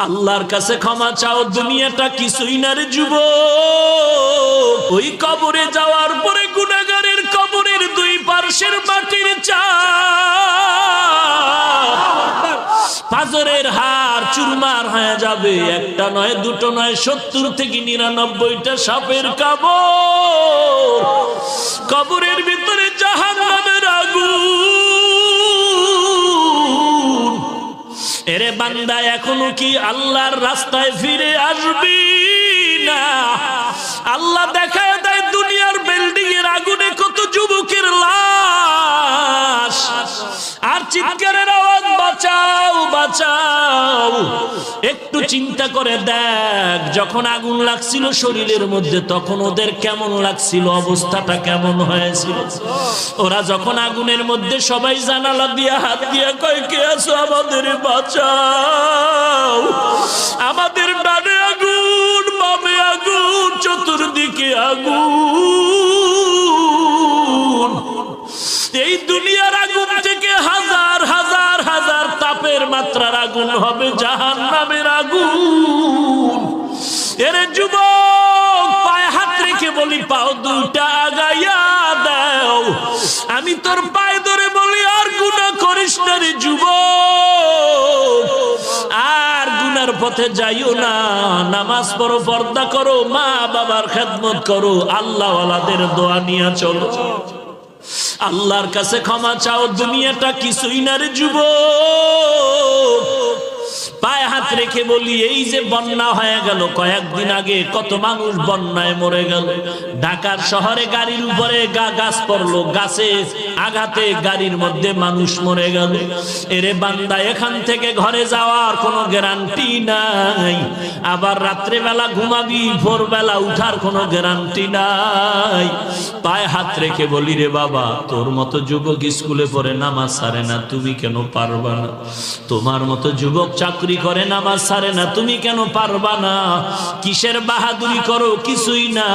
আল্লাহর কাছে ক্ষমা চাও, দুনিয়াটা কিছুই না রে যুবক। ওই কবরে যাওয়ার পরে গুনাহগারের কবরের দুই পার্শ্বের মাটির চাপ পাজরের হাড় চুরমার হয়ে যাবে। একটা নয়, দুটো নয়, 70 থেকে 99টা সাপের কামড়। কবরের ভিতরে জাহান্নামের আগুন। এরে বান্দা, এখনো কি আল্লাহর রাস্তায় ফিরে আসবি না? আল্লাহ দেখায় দেয় দুনিয়ার বিল্ডিং এর আগুনে কত যুবকের লাশ, আর চিৎকারের আওয়াজ, বাঁচাও বাঁচাও। একটু চিন্তা করে দেখ, যখন আগুন লাগছিল শরীরের মধ্যে তখন ওদের কেমন লাগছিল, অবস্থাটা কেমন হয়েছিল। ওরা যখন আগুনের মধ্যে সবাই জানালা দিয়ে হাত দিয়ে কয়, কে আছো, আমাদের বাঁচাও। আমাদের ডানে আগুন, বামে আগুন, চতুর্দিকে আগুন। এই দুনিয়ার আগুন থেকে হাজার হাজার হাজার তাপের মাত্রার আগুন হবে জাহান্নামের আগুন। এরে যুবক, পায়ে হাত রেখে বলি, পাও দুটা আগাইয়া দাও। আমি তোর পায়ে ধরে বলি, আর গুনাহ করিস না রে যুবক, আর গুনার পথে যাইও না। নামাজ পড়ো, পর্দা করো, মা বাবার খেদমত করো, আল্লাহ ওয়ালাদের দোয়া নিয়ে চলো। আল্লাহর কাছে ক্ষমা চাও, দুনিয়াটা কিছুই না রে যুবক। পায়ে হাত রেখে বলি, এই যে বন্যা হয়ে গেল কয়েকদিন আগে, কত মানুষ বন্যায় মরে গেল। ঢাকার শহরে গাড়ির উপরে গাছ পড়লো, গাছে আঘাতে গাড়ির মধ্যে মানুষ মরে গেল। এরে বান্দা, এখান থেকে ঘরে যাওয়ার কোনো গ্যারান্টি নাই। আবার রাত্রে বেলা ঘুমাবি, ভোরবেলা উঠার কোনো গ্যারান্টি নাই। পায়ে হাত রেখে বলি, রে বাবা, তোর মতো যুবক স্কুলে পড়ে নামাজ ছাড়ে না, তুমি কেন পারবা না? তোমার মতো যুবক চাকরি করে নামাজ ছাড়ে না, তুমি কেন পারবা না? কিসের বাহাদুরি করো? কিছুই না।